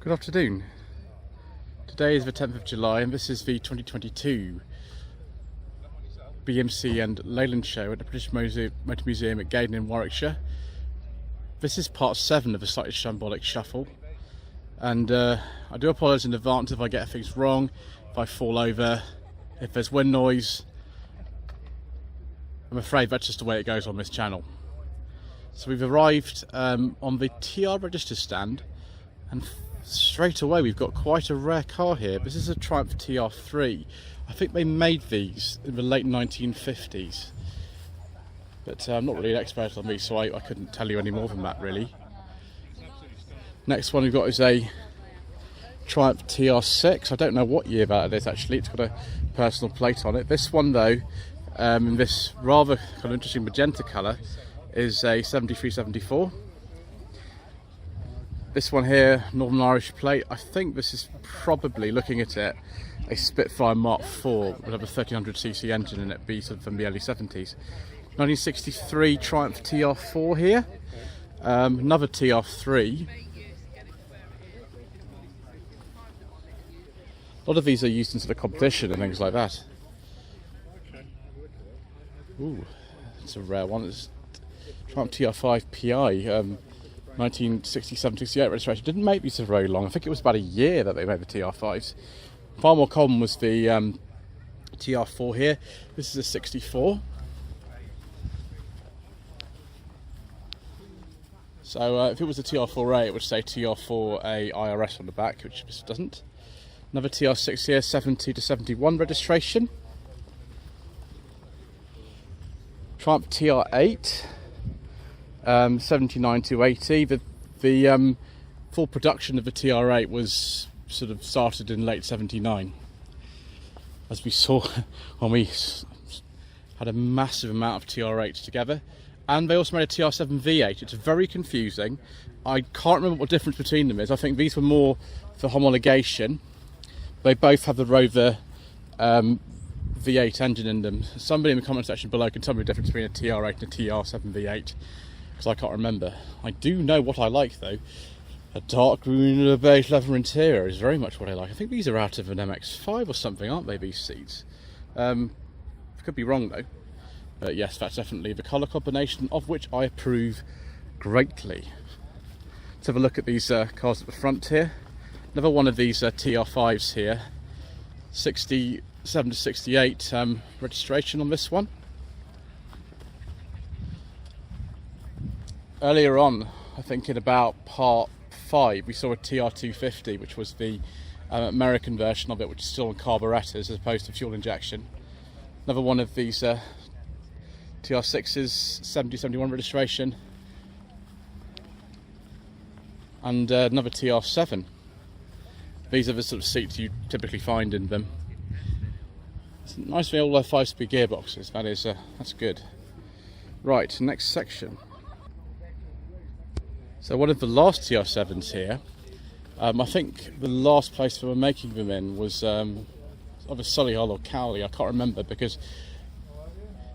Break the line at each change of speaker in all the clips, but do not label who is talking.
Good afternoon. Today is the 10th of July and this is the 2022 BMC and Leyland Show at the British Motor Museum at Gaydon in Warwickshire. This is part 7 of the Slightly Shambolic Shuffle, and I do apologise in advance if I get things wrong, if I fall over, if there's wind noise. I'm afraid that's just the way it goes on this channel. So we've arrived on the TR register stand, and straight away we've got quite a rare car here. This is a Triumph TR3. I think they made these in the late 1950s, but I'm not really an expert on these, so I couldn't tell you any more than that really. Next one we've got is a Triumph TR6. I don't know what year that is actually, it's got a personal plate on it. This one though, in this rather kind of interesting magenta colour, is a 73-74. This one here, Northern Irish plate. I think this is probably, looking at it, a Spitfire Mark IV with a 1300cc engine in it, be sort of from the early 70s. 1963 Triumph TR4 here, another TR3. A lot of these are used in sort of competition and things like that. Ooh, it's a rare one. It's Triumph TR5 PI. 1967-68 registration. Didn't make these for very long. I think it was about a year that they made the TR5s. Far more common was the TR4 here. This is a 64. So if it was a TR4A, it would say TR4A IRS on the back, which this doesn't. Another TR6 here, 70-71 registration. Triumph TR8. 79-80. The full production of the TR8 was sort of started in late 79, as we saw when we had a massive amount of TR8s together. And they also made a TR7 V8. It's very confusing. I can't remember what the difference between them is. I think these were more for homologation. They both have the Rover V8 engine in them. Somebody in the comment section below can tell me the difference between a TR8 and a TR7 V8. I can't remember. I do know what I like though. A dark green and a beige leather interior is very much what I like. I think these are out of an MX-5 or something, aren't they, these seats? Could be wrong though. But yes, that's definitely the colour combination, of which I approve greatly. Let's have a look at these cars at the front here. Another one of these TR5s here. 67-68 registration on this one. Earlier on, I think in about part 5, we saw a TR250, which was the American version of it, which is still on carburettors as opposed to fuel injection. Another one of these TR6s, 70-71 registration. And another TR7. These are the sort of seats you typically find in them. It's nice with all their 5-speed gearboxes, that is, that's good. Right, next section. So one of the last TR7s here, I think the last place they were making them in was either Solihull or Cowley, I can't remember, because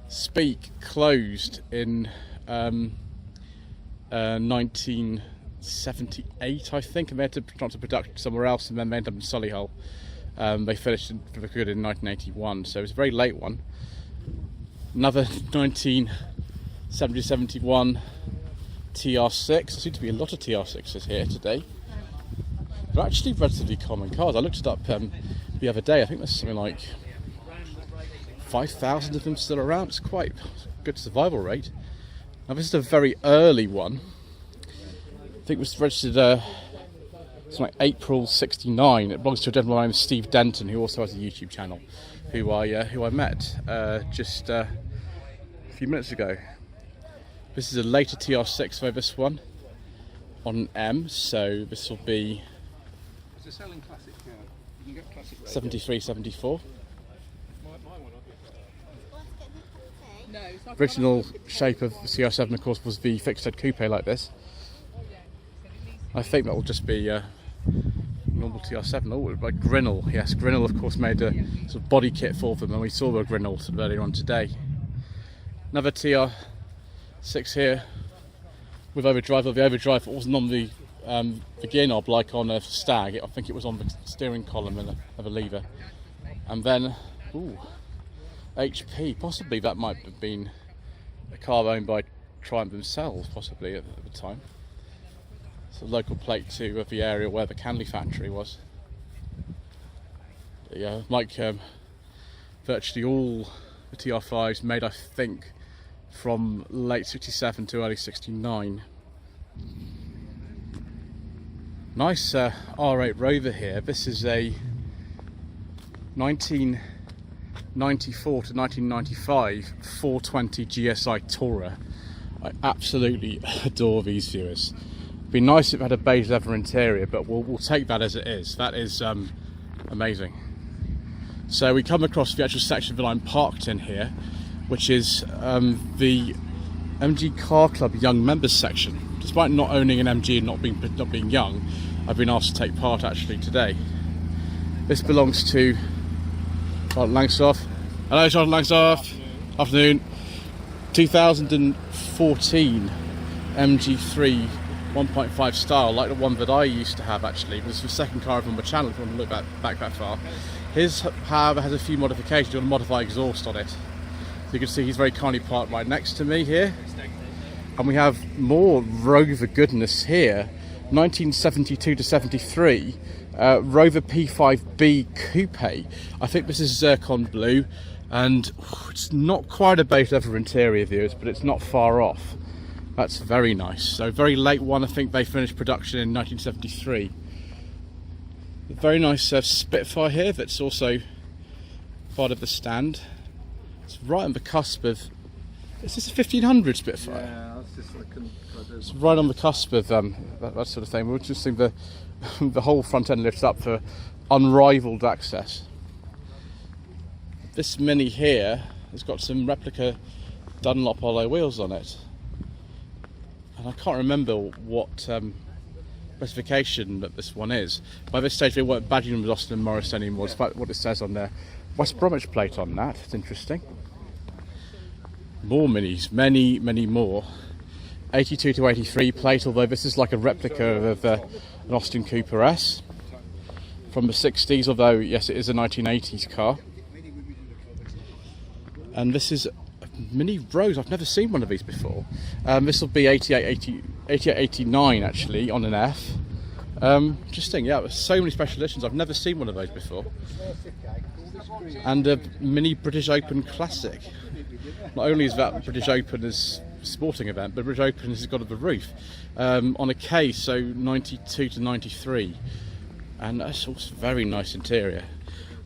Speak closed in 1978, I think, and they had to transfer production somewhere else, and then they ended up in Solihull. They finished for the good in 1981, so it was a very late one. Another 1970-71 TR6. There seem to be a lot of TR6s here today. They're actually relatively common cars. I looked it up the other day. I think there's something like 5,000 of them still around. It's quite a good survival rate. Now this is a very early one. I think it was registered it's like April 69. It belongs to a gentleman named Steve Denton, who also has a YouTube channel, who I met just a few minutes ago. This is a later TR6 for this one, on an M, so this will be 73-74. Original shape of the CR7, of course, was the fixed head coupe like this. I think that will just be normal TR7. Oh, like Grinnell, yes, Grinnell of course made a sort of body kit for them, and we saw the Grinnell sort of earlier on today. Another TR6 here with overdrive, or the overdrive wasn't on the the gear knob like on a Stag. I think it was on the steering column of a lever. And then, ooh, HP, possibly that might have been a car owned by Triumph themselves, possibly at the time. It's a local plate too of the area where the Canley factory was. Yeah, like virtually all the TR5s made, I think, from late 67 to early 69. Nice R8 Rover here. This is a 1994 to 1995 420 GSI Tourer. I absolutely adore these viewers. It'd be nice if it had a beige leather interior, but we'll take that as it is. That is amazing. So we come across the actual section that I'm parked in here, which is the MG Car Club Young Members section. Despite not owning an MG and not being young, I've been asked to take part actually today. This belongs to Jonathan Langstaff. Hello, Jonathan Langstaff. Afternoon. 2014 MG3 1.5 style, like the one that I used to have actually. This is the second car on my channel if you want to look back that far. His, however, has a few modifications. You want to modify exhaust on it. So you can see he's very kindly parked right next to me here. And we have more Rover goodness here. 1972 to 73 Rover P5B Coupe. I think this is zircon blue, and it's not quite a beige leather interior, viewers, but it's not far off. That's very nice. So very late one. I think they finished production in 1973. A very nice Spitfire here that's also part of the stand. It's right on the cusp of... Is this a 1500 Spitfire?
Yeah, I was just looking.
It's right on the cusp of that sort of thing. We'll just think the whole front end lifts up for unrivaled access. This Mini here has got some replica Dunlop alloy wheels on it. And I can't remember what specification that this one is. By this stage they weren't badging them with Austin and Morris anymore, despite what it says on there. West Bromwich plate on that, it's interesting. More Minis, many more. 82 to 83 plate, although this is like a replica of an Austin Cooper S from the 60s, although yes, it is a 1980s car. And this is a Mini Rose. I've never seen one of these before. This will be 8889 actually on an F. Interesting, yeah, there's so many special editions. I've never seen one of those before. And a Mini British Open Classic. Not only is that British Open as a sporting event, but British Open has got the roof on a K, so 92 to 93. And that's also very nice interior.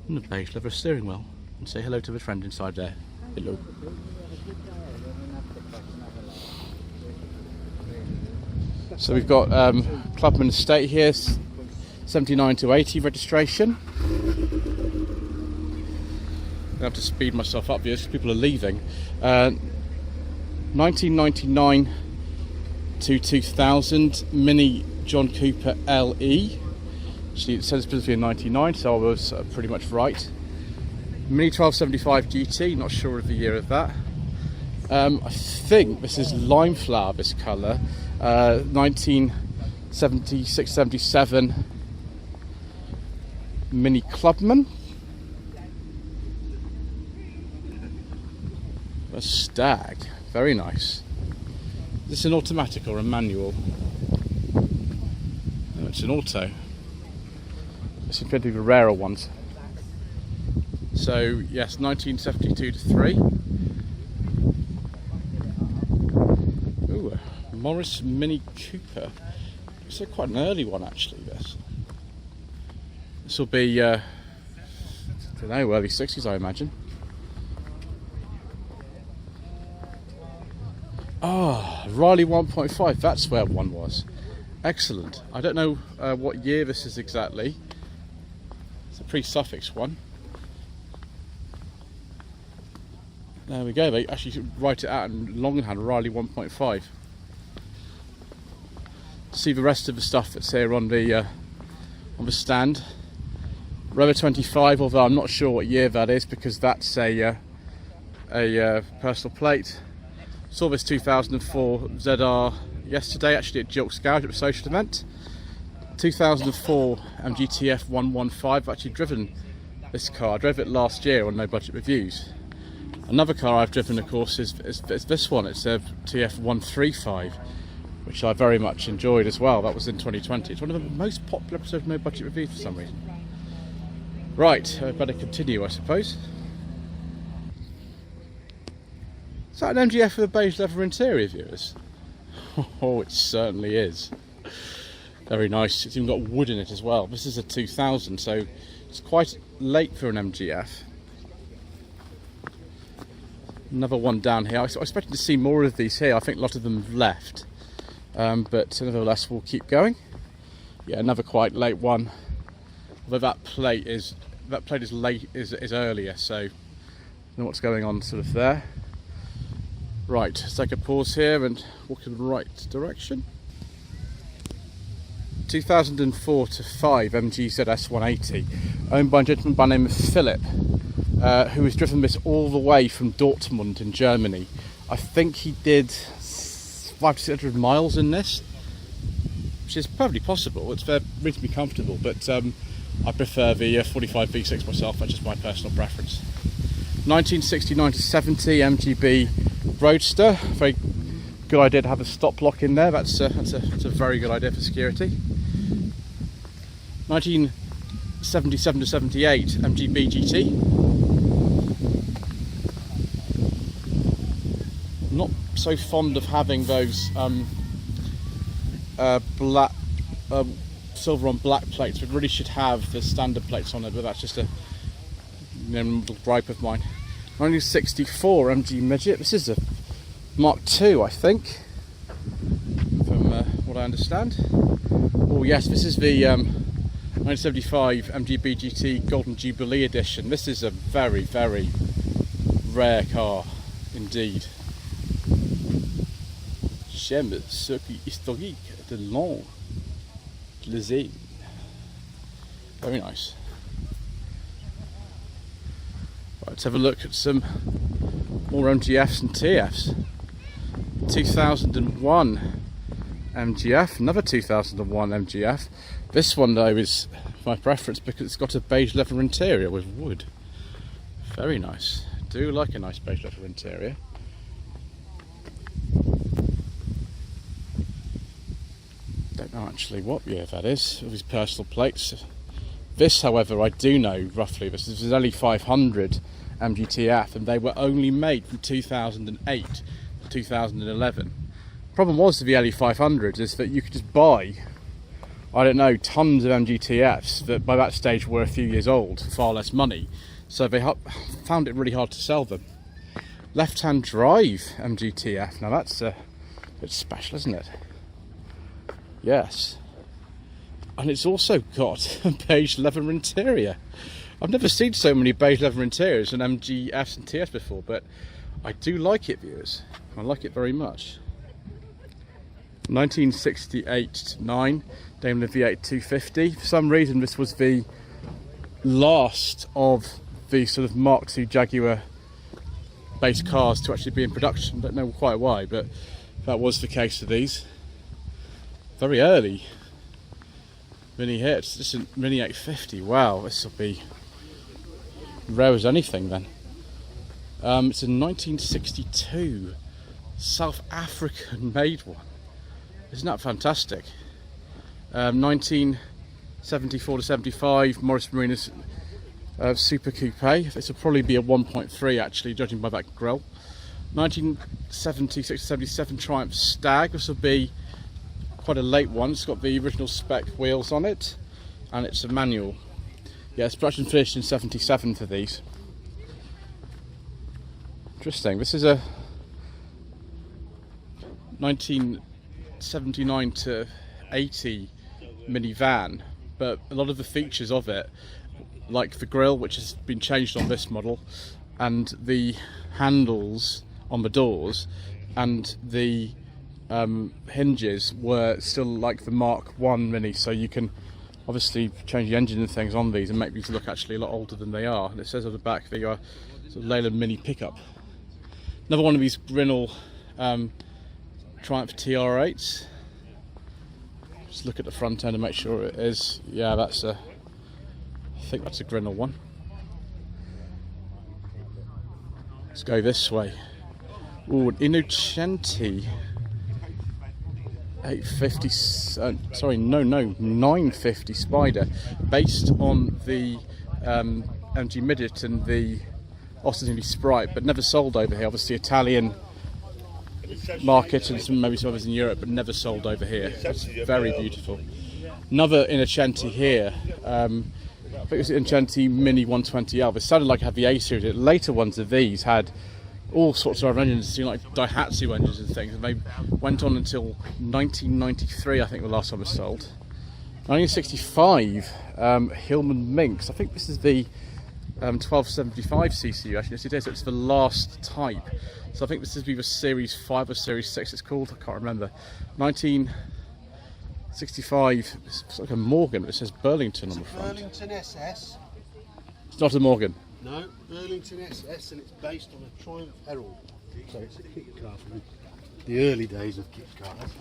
And a beige leather steering wheel. And say hello to the friend inside there. Hello. So we've got Clubman Estate here, 79 to 80 registration. I have to speed myself up here because people are leaving. 1999 to 2000 Mini John Cooper LE. Actually, it says specifically in 99, so I was pretty much right. Mini 1275 GT, not sure of the year of that. I think this is lime flower, this colour. 1976-77 Mini Clubman. A Stag, very nice. Is this an automatic or a manual? No, it's an auto. This seems to be the rarer ones. So yes, 1972 to 3. Ooh, a Morris Mini Cooper. It's quite an early one actually. This will be I don't know, early 60s I imagine. Ah, Riley 1.5, that's where one was. Excellent. I don't know what year this is exactly. It's a pre-suffix one. There we go, they actually write it out in longhand, Riley 1.5. See the rest of the stuff that's here on the stand. Rover 25, although I'm not sure what year that is because that's a personal plate. Saw this 2004 ZR yesterday, actually at Jilk's Garage at a social event. 2004 MG TF115. I've actually driven this car. I drove it last year on No Budget Reviews. Another car I've driven, of course, is this one. It's a TF135, which I very much enjoyed as well. That was in 2020. It's one of the most popular episodes of No Budget Reviews for some reason. Right, I better continue, I suppose. Is that an MGF with a beige leather interior, viewers? Oh, it certainly is. Very nice. It's even got wood in it as well. This is a 2000, so it's quite late for an MGF. Another one down here. I was expecting to see more of these here. I think a lot of them have left, but nevertheless we'll keep going. Yeah, another quite late one. Although that plate is late, is earlier, so I don't know what's going on sort of there. Right, let's take a pause here and walk in the right direction. 2004 to 5 MG ZS180, owned by a gentleman by the name of Philip, who has driven this all the way from Dortmund in Germany. I think he did 500 to 600 miles in this, which is perfectly possible. It's reasonably comfortable, but I prefer the 45 V6 myself. That's just my personal preference. 1969 to 70 MGB Roadster. Very good idea to have a stop lock in there. That's a very good idea for security. 1977 to 78 MGB GT. Not so fond of having those black silver on black plates. We really should have the standard plates on it, but that's just a little gripe of mine. 1964 MG Midget. This is a Mark II, I think, from what I understand. Oh yes, this is the 1975 MGB GT Golden Jubilee Edition. This is a very, very rare car indeed. J'aime ce qui est historique de long plaisir. Very nice. Right, let's have a look at some more MGFs and TFs. 2001 MGF, another 2001 MGF. This one though is my preference because it's got a beige leather interior with wood. Very nice. I do like a nice beige leather interior. Don't know actually what year that is, of his personal plates. This, however, I do know roughly. This is an LE500 MGTF, and they were only made from 2008 to 2011. The problem was with the LE500s is that you could just buy, I don't know, tons of MGTFs that by that stage were a few years old for far less money, so they found it really hard to sell them. Left-hand drive MGTF, now that's a bit special, isn't it? Yes. And it's also got a beige leather interior. I've never seen so many beige leather interiors in MGFs and TFs before, but I do like it, viewers. I like it very much. 1968 to 9, Daimler V8 250. For some reason this was the last of the sort of Mark II Jaguar based cars to actually be in production. Don't know quite why, but that was the case for these. Very early mini hits. This is Mini 850. Wow, this will be rare as anything then. It's a 1962 South African made one. Isn't that fantastic? 1974 to 75 Morris Marinas Super Coupe. This will probably be a 1.3 actually, judging by that grille. 1976 to 77 Triumph Stag. This will be quite a late one. It's got the original spec wheels on it, and it's a manual. Yeah, it's production finished in 77 for these. Interesting. This is a 1979 to 80 minivan, but a lot of the features of it, like the grille, which has been changed on this model, and the handles on the doors, and the hinges were still like the Mark I Mini, so you can obviously change the engine and things on these and make these look actually a lot older than they are. And it says on the back they are sort of Leyland Mini pickup. Another one of these Grinnell Triumph TR6. Just look at the front end and make sure it is. Yeah, that's a. I think that's a Grinnell one. Let's go this way. Ooh, an Innocenti 850. Sorry, no, 950 Spider, based on the MG Midget and the Austin Sprite, but never sold over here. Obviously, Italian market and maybe some others in Europe, but never sold over here. It's very beautiful. Another Innocenti here. I think it was Innocenti Mini 120L. It sounded like it had the A series. The later ones of these had all sorts of engines, like Daihatsu engines and things, and they went on until 1993, I think the last time it was sold. 1965, Hillman Minx. I think this is the 1275cc actually. Yes, it is. It's the last type. So I think this is either Series 5 or Series 6 it's called. I can't remember. 1965. It's like a Morgan, but it says Burlington on the front.
Burlington SS.
It's not a Morgan.
No, Burlington SS, and it's based on a Triumph Herald. So it's a kit car from the early days of kit cars.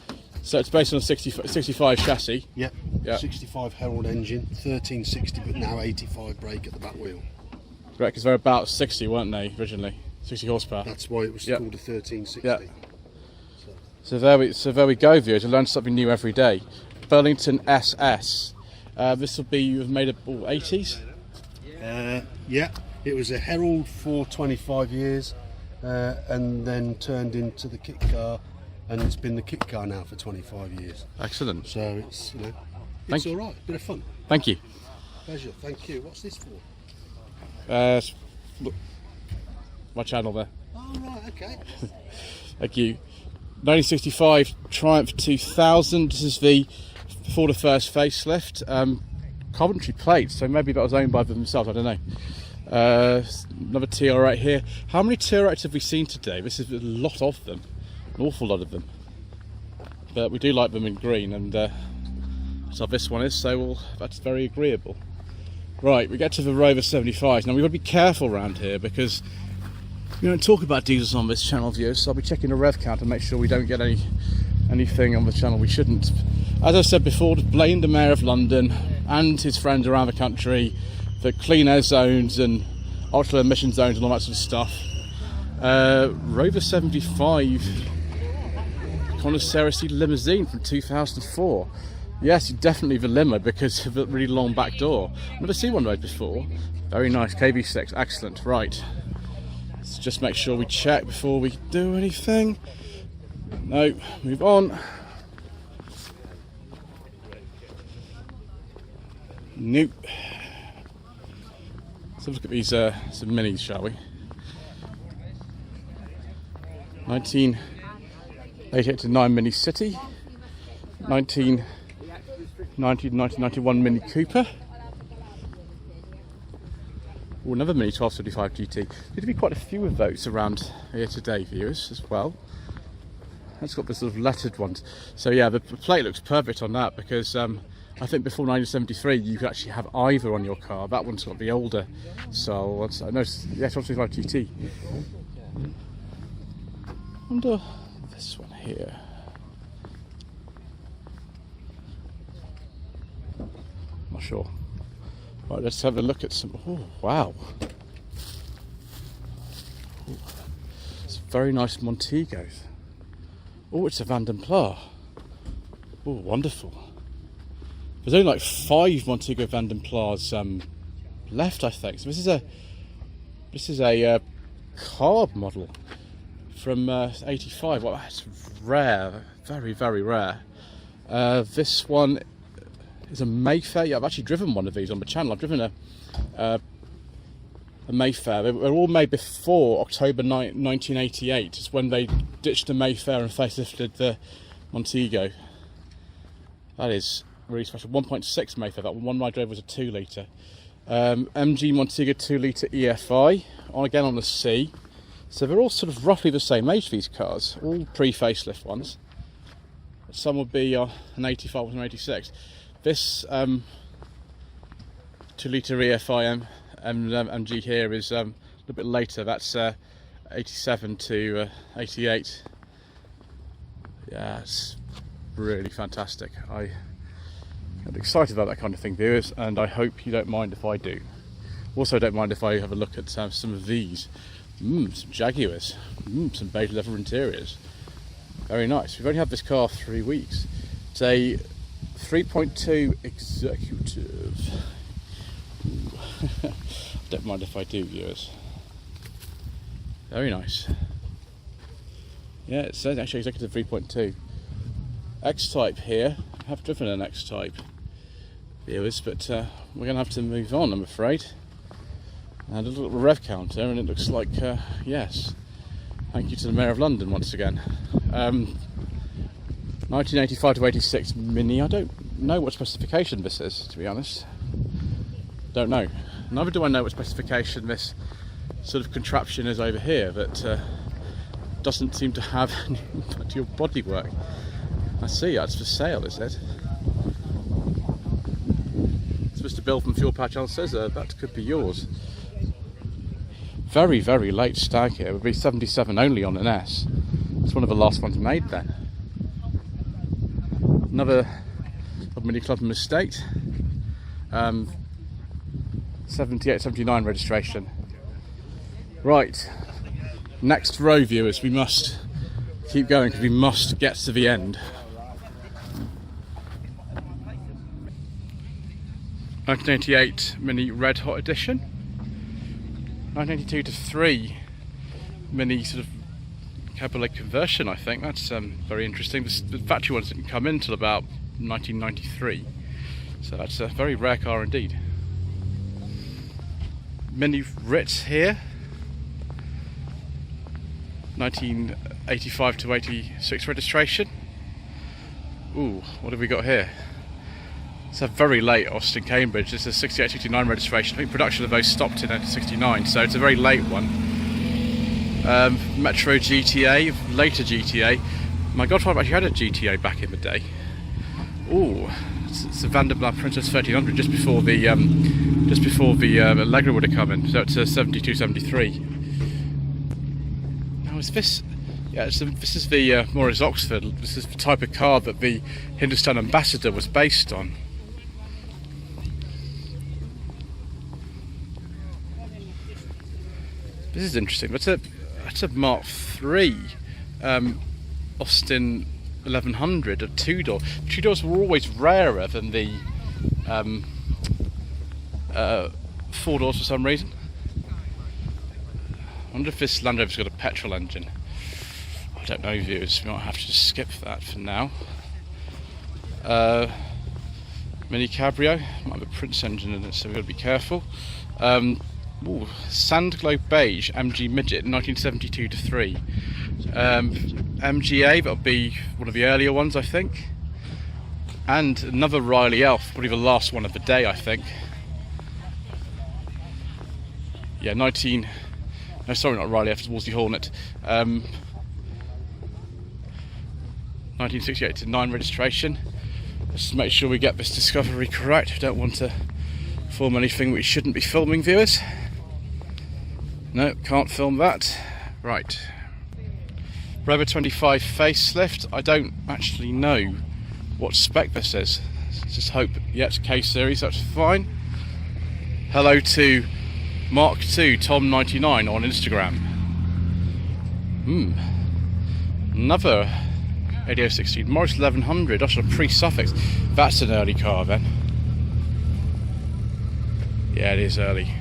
So it's based on a 65 chassis.
Yep. 65 Herald engine, 1360, but now 85 brake at the back wheel.
Right, because they're about 60, weren't they, originally? 60 horsepower.
That's why it was called a 1360.
Yeah. So there we go, viewers. You learn something new every day. Burlington SS. This will be made of 80s.
Yeah. It was a Herald for 25 years, and then turned into the kit car, and it's been the kit car now for 25 years.
Excellent.
So it's it's all right. Bit of fun.
Thank you.
Pleasure. Thank you. What's this for?
My channel there.
Oh right, okay.
Thank you. 1965 Triumph 2000. This is before the first facelift. Coventry plates, so maybe that was owned by them themselves. I don't know. Another TR8 here. How many TR8s have we seen today? This is a lot of them, an awful lot of them. But we do like them in green, and that's how this one is. So that's very agreeable. Right, we get to the Rover 75s. Now we've got to be careful around here because we don't talk about diesels on this channel, viewers. So I'll be checking the rev count and make sure we don't get anything on the channel we shouldn't. As I said before, to blame the Mayor of London and his friends around the country for clean air zones and ultra emission zones and all that sort of stuff. Rover 75 Connoisseur limousine from 2004. Yes, definitely the limo because of the really long back door. I've never seen one of those before. Very nice, KV6, excellent. Right, let's just make sure we check before we do anything. No, move on. Nope. Let's have a look at these some minis, shall we? 1988 to 9 Mini City, 1991 Mini Cooper. Oh, another Mini 1235 GT. There's going to be quite a few of those around here today, viewers, as well. That's got the sort of lettered ones. So yeah, the plate looks perfect on that because I think before 1973 you could actually have either on your car. That one's got the older, so I know, yeah, 1235 GT. I wonder this one here. Not sure. Right, let's have a look at some. Oh wow! Ooh, it's very nice Montegos. Oh, it's a Vandenpla. Oh, wonderful. There's only like 5 Montego Vandenplas left, I think. So this is a carb model from 85. Well, that's rare, very, very rare. This one is a Mayfair. Yeah, I've actually driven one of these on the channel. I've driven a Mayfair. They were all made before October 1988. It's when they ditched the Mayfair and facelifted the Montego. That is really special. 1.6 Mayfair. That one I drove was a 2 litre. MG Montego 2 litre EFI. Again on the C. So they're all sort of roughly the same age, these cars. All pre-facelift ones. Some would be an 85 and an 86. This 2 litre EFI MG here is a little bit later. That's 87 to 88. Yeah, it's really fantastic. excited about that kind of thing, viewers, and I hope you don't mind if I do. Also, don't mind if I have a look at some of these. Some Jaguars. Some beige leather interiors. Very nice. We've only had this car 3 weeks. It's a 3.2 executive. Don't mind if I do, viewers. Very nice. Yeah, it says actually executive 3.2. X-Type here. I have driven an X-Type, viewers, but we're going to have to move on, I'm afraid. And a little rev counter, and it looks like, yes. Thank you to the Mayor of London once again. 1985 to 86 Mini. I don't know what specification this is, to be honest. Don't know. Neither do I know what specification this sort of contraption is over here that doesn't seem to have any to your bodywork. I see, that's for sale, is it? It's Mr. Bill from Fuel Power Channel says that could be yours. Very, very late stag here. It would be 77 only on an S. It's one of the last ones made then. Another Mini Club mistake. 78, 79 registration. Right. Next row, viewers. We must keep going because we must get to the end. 1988 Mini Red Hot Edition. 1982 to 3 Mini sort of Cabriolet conversion, I think. That's very interesting. The factory ones didn't come in until about 1993. So that's a very rare car indeed. Mini Ritz here. 1985 to 86 registration. Ooh, what have we got here? It's a very late Austin Cambridge. This is a 68, 69 registration. I think production of those stopped in 69, so it's a very late one. Metro GTA, later GTA. My godfather actually had a GTA back in the day. Ooh, it's a Vanderbilt Princess 1300 just before the Allegra would have come in. So it's a 72, 73. Now is this? Yeah, this is the Morris Oxford. This is the type of car that the Hindustan Ambassador was based on. This is interesting. That's a Mark III Austin 1100, a two-door. Two-doors were always rarer than the four doors for some reason. I wonder if this Land Rover's got a petrol engine. I don't know, viewers. We might have to just skip that for now. Mini Cabrio, might have a Prince engine in it, so we've got to be careful. Ooh, Sand Glow Beige MG Midget 1972 to 3. MGA, that'll be one of the earlier ones, I think. And another Riley Elf, probably the last one of the day, I think. Yeah, no, sorry, not Riley Elf, it's Wolseley Hornet. 1968 to 9 registration. Let's make sure we get this discovery correct. We don't want to film anything we shouldn't be filming, viewers. No, can't film that. Right. Rover 25 facelift. I don't actually know what spec this is. Just hope, yeah, it's K series, that's fine. Hello to Mark II Tom99 on Instagram. Another 8016 Morris 1100. That's a pre-suffix. That's an early car then. Yeah, it is early.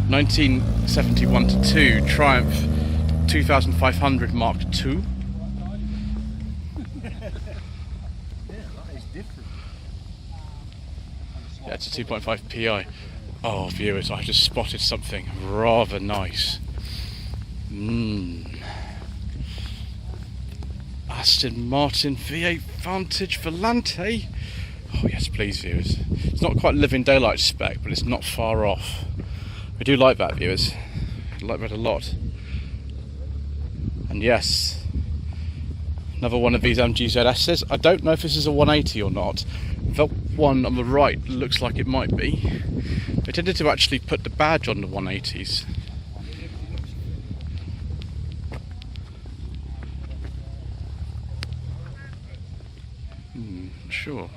1971 to 2 Triumph 2500 Mark II. Yeah, it's a 2.5 PI. Oh, viewers, I just spotted something rather nice. Aston Martin V8 Vantage Volante. Oh yes, please, viewers. It's not quite Living Daylight spec, but it's not far off. I do like that, viewers. I like that a lot. And yes, another one of these MG ZTs. I don't know if this is a 180 or not. The one on the right looks like it might be. They tended to actually put the badge on the 180s. Sure.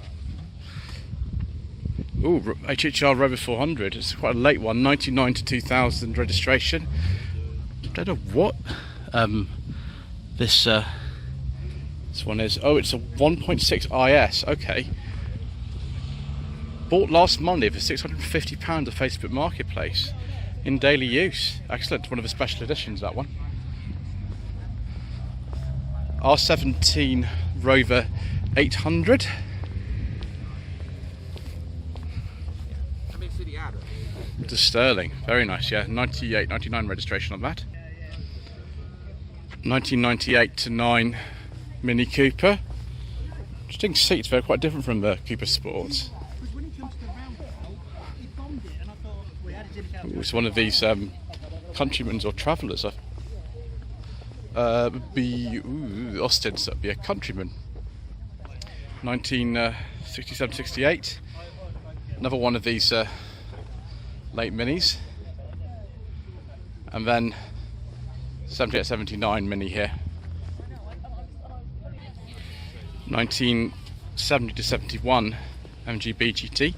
Ooh, HHR Rover 400. It's quite a late one. 99 to 2000 registration. Don't know what this one is. Oh, it's a 1.6 IS. Okay. Bought last Monday for £650 at Facebook Marketplace in daily use. Excellent. One of the special editions, that one. R17 Rover 800. To Sterling. Very nice, yeah. 98, 99 registration on that. 1998 to 9 Mini Cooper. Interesting seats, they're quite different from the Cooper Sports. Ooh, it's one of these Countrymen's or Travellers. Would be Austin, so that'd be a Countryman. 1967-68. Another one of these late minis. And then 78-79 Mini here. 1970 to 71 MG GT.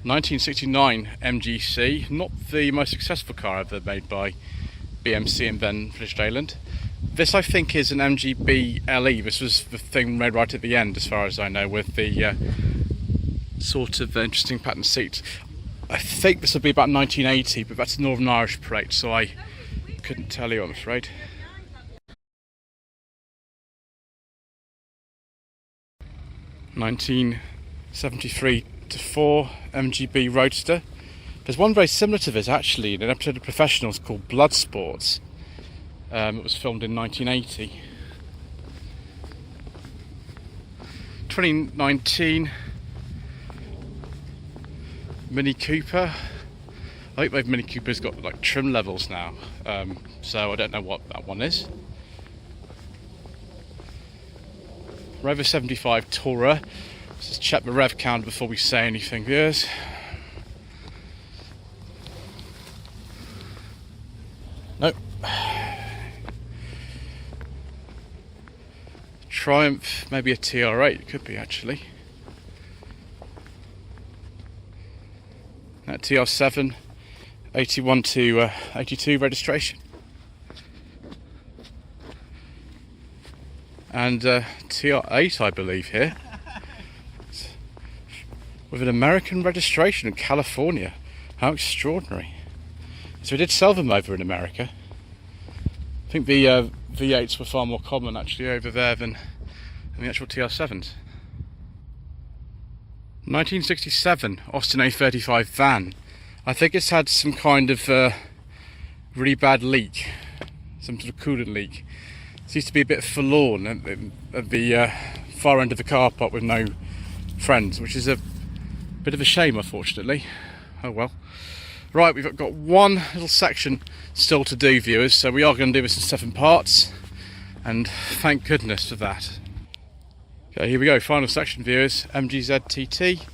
1969 MGC, not the most successful car ever made by BMC and then Leyland. This I think is an MGB LE. This was the thing made right at the end, as far as I know, with the sort of interesting pattern seats. I think this would be about 1980, but that's a Northern Irish plate, so I couldn't tell you, I'm afraid. (1973 to 4) MGB Roadster. There's one very similar to this actually in an episode of Professionals called Blood Sports. It was filmed in 1980. 2019 Mini Cooper. I think Mini Cooper's got like trim levels now, so I don't know what that one is. Rover 75 Tourer. Let's just check the rev count before we say anything, viewers. Nope. Triumph, maybe a TR8, it could be actually. That TR7, 81 to 82 registration. And TR8, I believe, here. With an American registration in California. How extraordinary. So we did sell them over in America. I think the V8s were far more common actually over there than the actual TR7s. 1967 Austin A35 van. I think it's had some kind of really bad leak. Some sort of coolant leak. It used to be a bit forlorn at the far end of the car park with no friends, which is a bit of a shame, unfortunately. Oh well. Right, we've got one little section still to do, viewers, so we are going to do this in 7 parts, and thank goodness for that. Okay, here we go, final section, viewers. MG ZTT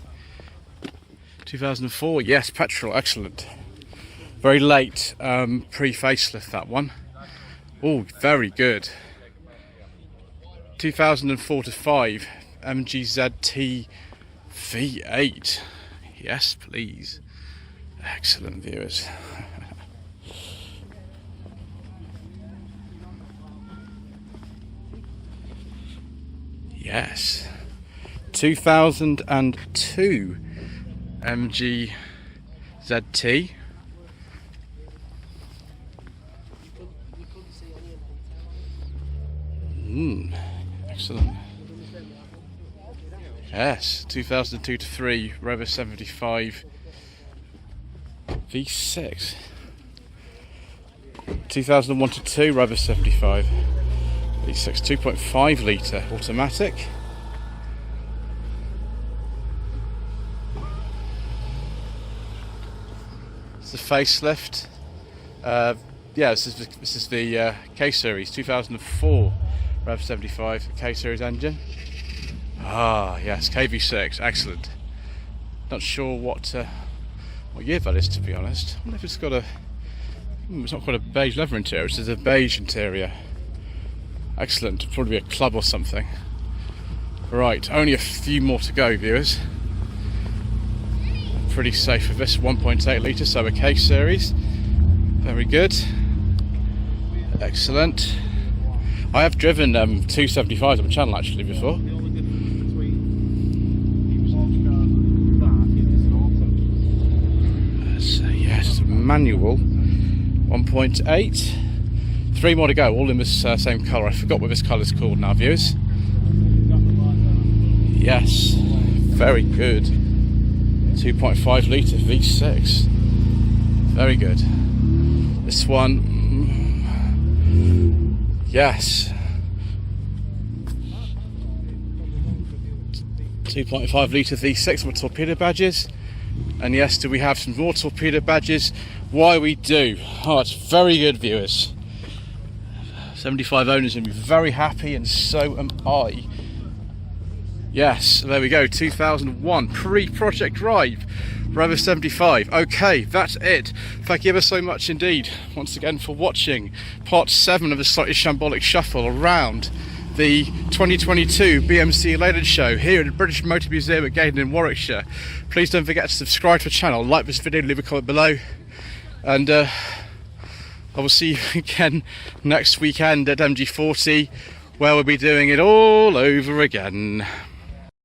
2004, yes, petrol, excellent. Very late pre-facelift, that one. Oh, very good. 2004 to 5 MG ZT V8. Yes, please. Excellent, viewers. Yes. 2002 MG ZT. Excellent. Yes, 2002 to 3 Rover 75 V6. 2001 to 2 Rover 75 V6, 2.5 litre automatic. It's the facelift. Yeah, this is the K series 2004 Rev 75 K series engine. Ah, yes, KV6, excellent. Not sure what year that is, to be honest. I wonder if it's got a. It's not quite a beige leather interior. It's a beige interior. Excellent, probably a club or something. Right, only a few more to go, viewers. Pretty safe with this 1.8 litre, so a K series. Very good. Excellent. I have driven 275s on the channel actually before. So yes, manual 1.8. 3 more to go, all in this same colour. I forgot what this colour's called now, viewers. Yes, very good. 2.5 litre V6. Very good. This one, yes. 2.5 litre V6 with torpedo badges. And yes, do we have some more torpedo badges? Why we do. Oh, it's very good, viewers. 75 owners will be very happy, and so am I. Yes, there we go, 2001 pre-project drive, Rover 75. Okay, that's it. Thank you ever so much indeed, once again, for watching part 7 of the Slightly Shambolic Shuffle around the 2022 BMC and Leyland Show here at the British Motor Museum at Gaydon in Warwickshire. Please don't forget to subscribe to the channel, like this video, leave a comment below, and I will see you again next weekend at MG 40, where we'll be doing it all over again.